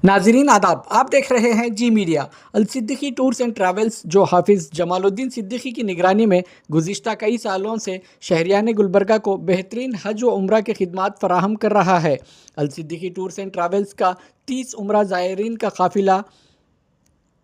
ناظرین آداب، آپ دیکھ رہے ہیں جی میڈیا۔ الصدیقی ٹورز اینڈ ٹریولز جو حافظ جمال الدین صدیقی کی نگرانی میں گزشتہ کئی سالوں سے شہریان گلبرگہ کو بہترین حج و عمرہ کے خدمات فراہم کر رہا ہے۔ الصدیقی ٹورز اینڈ ٹریولز کا 30 عمرہ زائرین کا قافلہ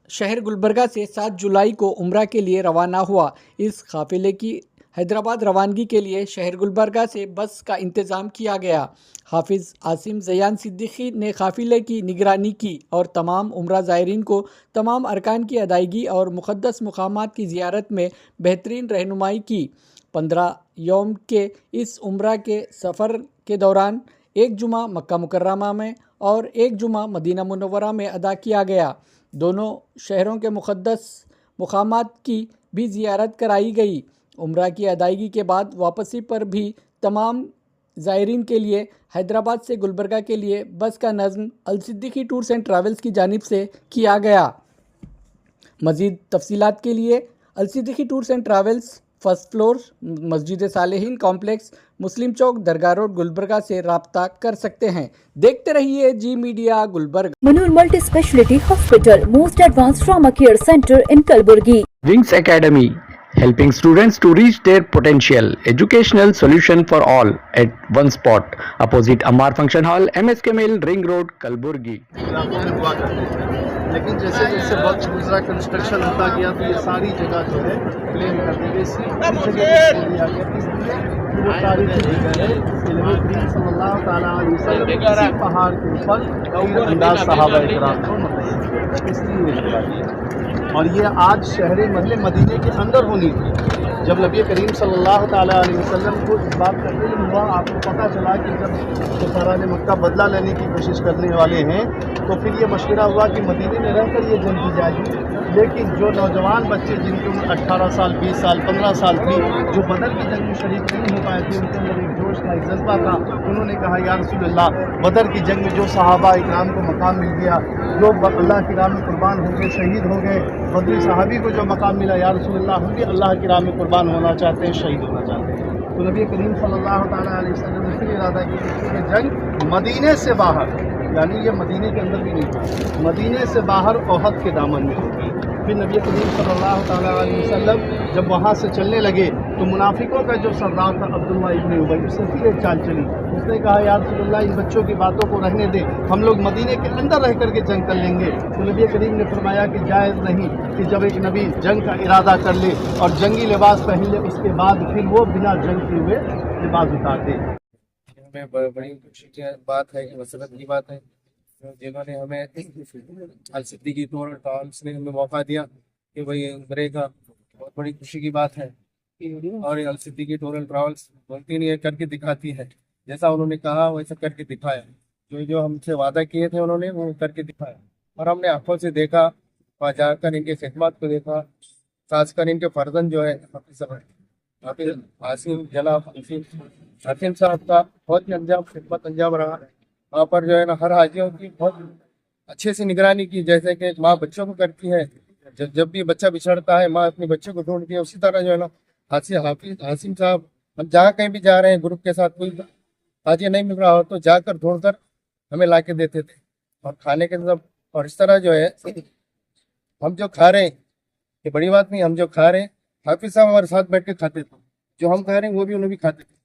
شہر گلبرگہ سے 7 جولائی کو عمرہ کے لیے روانہ ہوا۔ اس قافلے کی حیدرآباد روانگی کے لیے شہر گلبرگہ سے بس کا انتظام کیا گیا۔ حافظ عاصم زیان صدیقی نے قافلے کی نگرانی کی اور تمام عمرہ زائرین کو تمام ارکان کی ادائیگی اور مقدس مقامات کی زیارت میں بہترین رہنمائی کی۔ 15 یوم کے اس عمرہ کے سفر کے دوران ایک جمعہ مکہ مکرمہ میں اور ایک جمعہ مدینہ منورہ میں ادا کیا گیا۔ دونوں شہروں کے مقدس مقامات کی بھی زیارت کرائی گئی۔ عمرہ کی ادائیگی کے بعد واپسی پر بھی تمام زائرین کے لیے حیدرآباد سے گلبرگہ کے لیے بس کا نظم الصدیقی ٹورز اینڈ ٹریولز کی جانب سے کیا گیا۔ مزید تفصیلات کے لیے Al Siddiqui tours and travels, first floor, Masjid Salihin complex, Muslim Chowk, Dargah road, Gulbarga سے رابطہ کر سکتے ہیں۔ دیکھتے رہیے G media Gulbarga. Munawar multi speciality hospital, most advance trauma care centre in Kalaburagi. Wings Academy, helping students to reach their potential. Educational solution for all at one spot. Opposite Ammar Function Hall, MSK Mill, Ring Road, Kalburgi. لیکن جیسے جیسے وقت گزرا construction ہوتا گیا تو یہ ساری جگہ جو ہے پلین کر دی گئی، دیا گیا وہ تاریخی جگہ ہے۔ نبی صلی اللہ تعالیٰ علیہ وسلم اسی پہاڑ کے اوپر انداز صحابہ کرام کو مطلب اس لیے یہ جگہ دی، اور یہ آج شہر مدینے کے اندر ہونی تھی۔ جب نبی کریم صلی اللہ تعالیٰ علیہ وسلم کو اس بات کا علم ہوا، آپ کو پتہ چلا کہ جب کفاران مکہ بدلہ لینے کی کوشش کرنے والے ہیں، تو پھر یہ مشورہ ہوا کہ مدینے میں رہ کر یہ جنگ کی جائے گی۔ لیکن جو نوجوان بچے جن کی عمر 18 سال، 20 سال، 15 سال تھی، جو بدر کی جنگ میں شریک نہیں ہو پائے تھے، ان کے اندر ایک جوش کا ایک جذبہ تھا۔ انہوں نے کہا یا رسول اللہ، بدر کی جنگ میں جو صحابہ اکرام کو مقام مل گیا، جو اللہ کی راہ میں قربان ہو گئے، شہید ہو گئے، بدری صحابی کو جو مقام ملا، یا رسول اللہ ہم بھی اللہ کی راہ میں قربان ہونا چاہتے ہیں، شہید ہونا چاہتے ہیں۔ تو نبی کریم صلی اللہ تعالیٰ علیہ وسلم نے پھر ارادہ کیا کہ یہ جنگ مدینے سے باہر، یعنی یہ مدینے کے اندر بھی نہیں تھا، مدینے سے باہر احد کے دامن میں ہوگی۔ پھر نبی کریم صلی اللہ تعالیٰ علیہ وسلم جب وہاں سے چلنے لگے تو منافقوں کا جو سردار تھا عبداللہ ابن ابی، اس سے پھر ایک چال چلی۔ اس نے کہا یا رسول اللہ، ان بچوں کی باتوں کو رہنے دیں، ہم لوگ مدینے کے اندر رہ کر کے جنگ کر لیں گے۔ تو نبی کریم نے فرمایا کہ جائز نہیں کہ جب ایک نبی جنگ کا ارادہ کر لے اور جنگی لباس پہن لے، اس کے بعد پھر وہ بنا جنگ کیے ہوئے لباس اتار دے۔ ہمیں بڑی خوشی کی بات ہے، مسرت کی بات ہے، جنہوں نے ہمیں الصدیقی ٹور اور ٹریولز نے ہمیں موقع دیا کہ بھائی عمرے کا بہت بڑی خوشی کی بات ہے۔ اور الصدیقی ٹور اینڈ ٹریولز بولتی نہیں ہے، کر کے دکھاتی ہے۔ جیسا انہوں نے کہا ویسا کر کے دکھایا، جو ہم سے وعدہ کیے تھے انہوں نے وہ کر کے دکھایا، اور ہم نے آنکھوں سے دیکھا، وہاں جا کر ان کی خدمات کو دیکھا، خاص کر ان کے فرزند جو ہے حافظ عاصم جناب حاکم صاحب کا بہت ہی خدمت انجام رہا۔ وہاں پر جو ہے نا ہر حاجیوں کی بہت اچھے سے نگرانی کی، جیسے کہ ایک ماں بچوں کو کرتی ہے، جب بھی بچہ بچھڑتا ہے ماں اپنے بچے کو ڈھونڈتی ہے، اسی طرح جو ہے نا حافظ عاصم صاحب، ہم جہاں کہیں بھی جا رہے ہیں گروپ کے ساتھ، کوئی حاجی نہیں مل رہا ہو تو جا کر ڈھونڈ کر ہمیں لا کے دیتے تھے، اور کھانے کے سب، اور اس طرح جو ہے ہم جو کھا رہے ہیں، یہ بڑی بات نہیں، ہم جو کھا رہے ہیں حافظ صاحب ہمارے ساتھ بیٹھ کے کھاتے تھے، جو ہم کھا رہے ہیں وہ بھی انہیں بھی کھاتے تھے۔